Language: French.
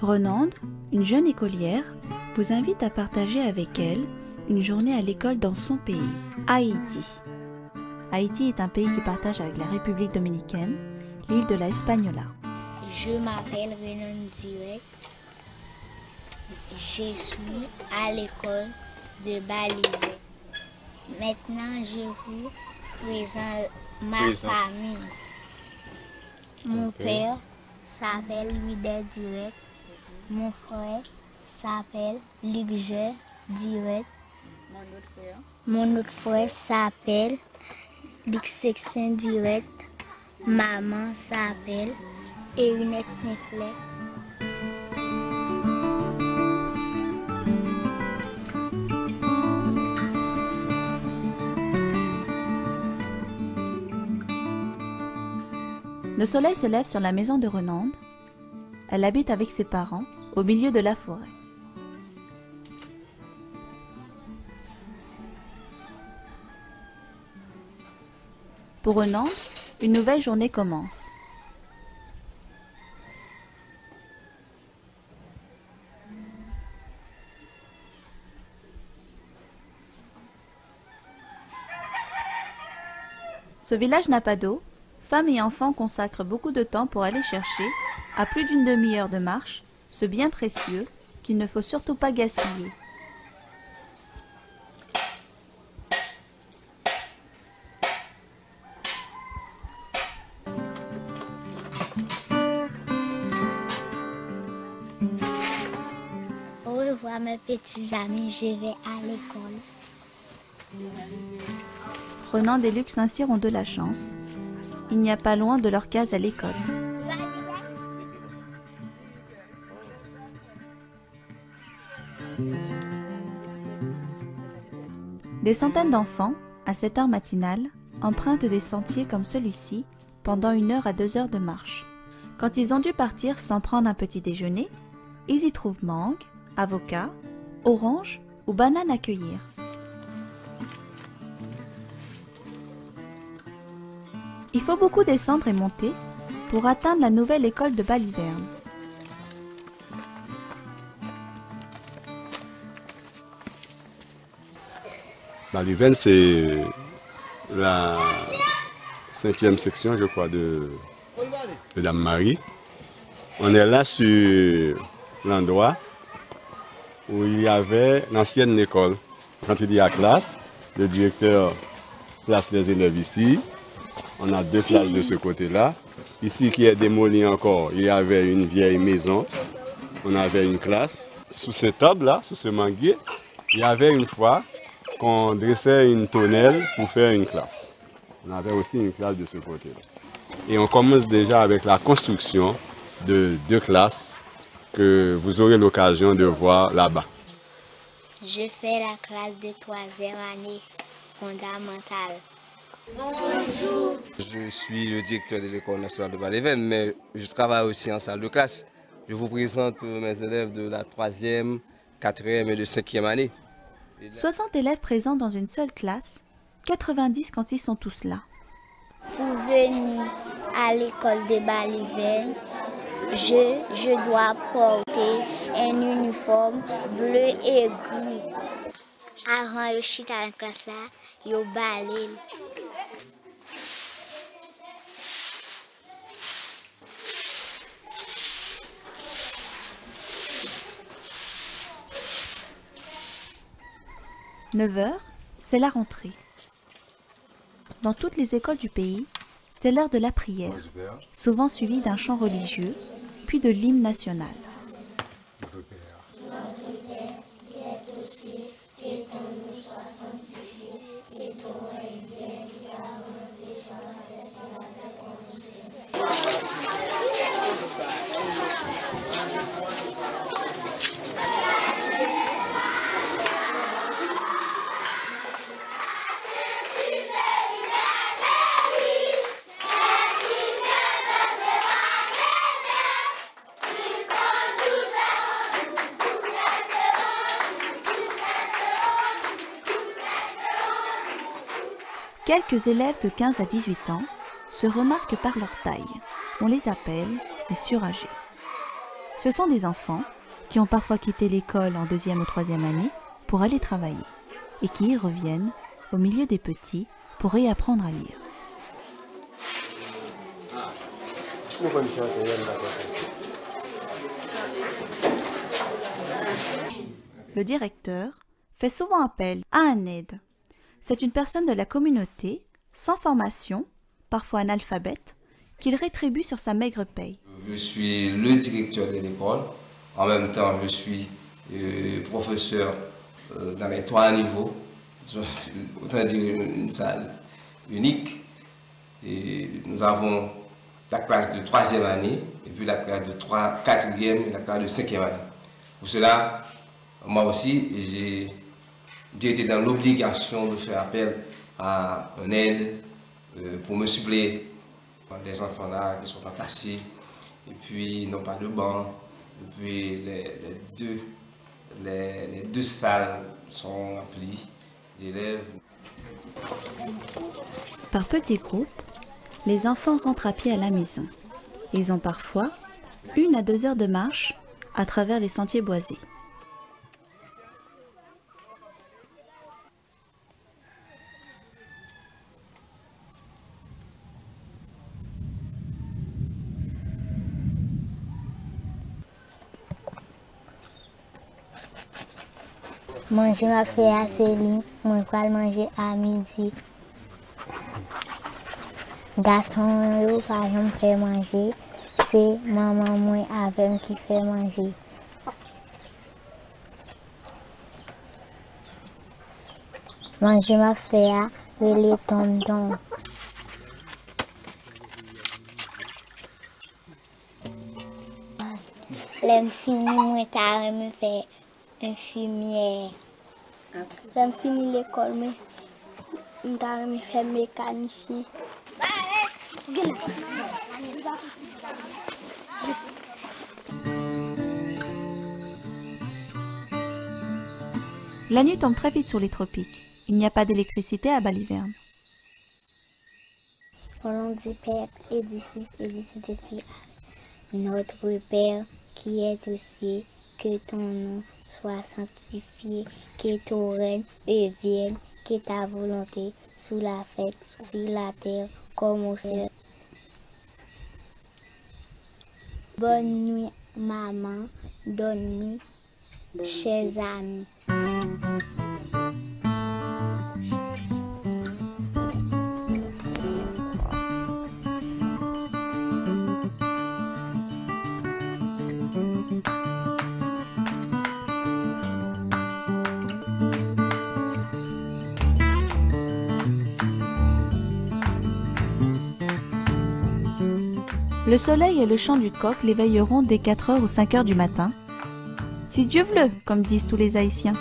Renande, une jeune écolière, vous invite à partager avec elle une journée à l'école dans son pays, Haïti. Haïti est un pays qui partage avec la République dominicaine l'île de la Hispaniola. Je m'appelle Renande Direct. Je suis à l'école de Balivet. Maintenant, je vous présente ma famille. Mon père s'appelle Louis Direct. Mon frère s'appelle Luc Direct. Mon autre frère s'appelle Luc Sexin Direct. Maman s'appelle Erinette Saint-Fleur. Le soleil se lève sur la maison de Renande. Elle habite avec ses parents au milieu de la forêt. Pour Renande, une nouvelle journée commence. Ce village n'a pas d'eau. Femmes et enfants consacrent beaucoup de temps pour aller chercher, à plus d'une demi-heure de marche, ce bien précieux qu'il ne faut surtout pas gaspiller. Au revoir mes petits amis, je vais à l'école. Renande et Luc Saint-Cyr ont de la chance. Il n'y a pas loin de leur case à l'école. Des centaines d'enfants, à cette heure matinale, empruntent des sentiers comme celui-ci pendant 1 heure à 2 heures de marche. Quand ils ont dû partir sans prendre un petit déjeuner, ils y trouvent mangue, avocat, orange ou banane à cueillir. Il faut beaucoup descendre et monter pour atteindre la nouvelle école de Baliverne. Baliverne, c'est la 5e section, je crois, de Dame Marie. On est là sur l'endroit où il y avait l'ancienne école. Quand il y a classe, le directeur place les élèves ici. On a 2 classes de ce côté-là. Ici qui est démoli encore, il y avait une vieille maison. On avait une classe. Sous cet arbre-là, sous ce manguier, il y avait une fois qu'on dressait une tonnelle pour faire une classe. On avait aussi une classe de ce côté-là. Et on commence déjà avec la construction de 2 classes que vous aurez l'occasion de voir là-bas. Je fais la classe de 3e année fondamentale. Bonjour. Je suis le directeur de l'École nationale de Baliverne, mais je travaille aussi en salle de classe. Je vous présente mes élèves de la 3e, 4e et de 5e année. 60 élèves présents dans une seule classe, 90 quand ils sont tous là. Pour venir à l'école de Baliverne, je dois porter un uniforme bleu et gris. Avant de chiter à la classe, je balai. « 9 heures, c'est la rentrée. Dans toutes les écoles du pays, c'est l'heure de la prière, souvent suivie d'un chant religieux, puis de l'hymne national. Quelques élèves de 15 à 18 ans se remarquent par leur taille. On les appelle les surâgés. Ce sont des enfants qui ont parfois quitté l'école en 2e ou 3e année pour aller travailler et qui y reviennent au milieu des petits pour réapprendre à lire. Le directeur fait souvent appel à un aide. C'est une personne de la communauté, sans formation, parfois analphabète, qu'il rétribue sur sa maigre paye. Je suis le directeur de l'école. En même temps, je suis professeur dans les 3 niveaux. Autant dire une salle unique. Et nous avons la classe de 3e année, et puis la classe de 4e et la classe de 5e année. Pour cela, moi aussi, j'ai été dans l'obligation de faire appel à un aide pour me suppléer. Les enfants là qui sont entassés, et puis ils n'ont pas de banc, et puis les deux salles sont remplies d'élèves. Par petits groupes, les enfants rentrent à pied à la maison. Ils ont parfois 1 à 2 heures de marche à travers les sentiers boisés. Manger m'a fait assez libre, moi je vais manger à midi. Garçon, yo, pas jamais fait manger, c'est maman moi avec qui fait manger. Manger m'a fait à les tonton. Les filles, moi, t'as me fait infirmière. J'ai fini l'école, mais je fait mécanicien. La nuit tombe très vite sur les tropiques. Il n'y a pas d'électricité à Baliverne. Au nom du Père et du Fils et du Saint-Esprit, notre Père qui est aux cieux, que ton nom soit sanctifié, que ton règne vienne, que ta volonté sous la fête, sur la terre comme au ciel. Bonne nuit, maman, bonne nuit, chers amis. Le soleil et le chant du coq l'éveilleront dès 4 heures ou 5 heures du matin. Si Dieu veut, comme disent tous les Haïtiens.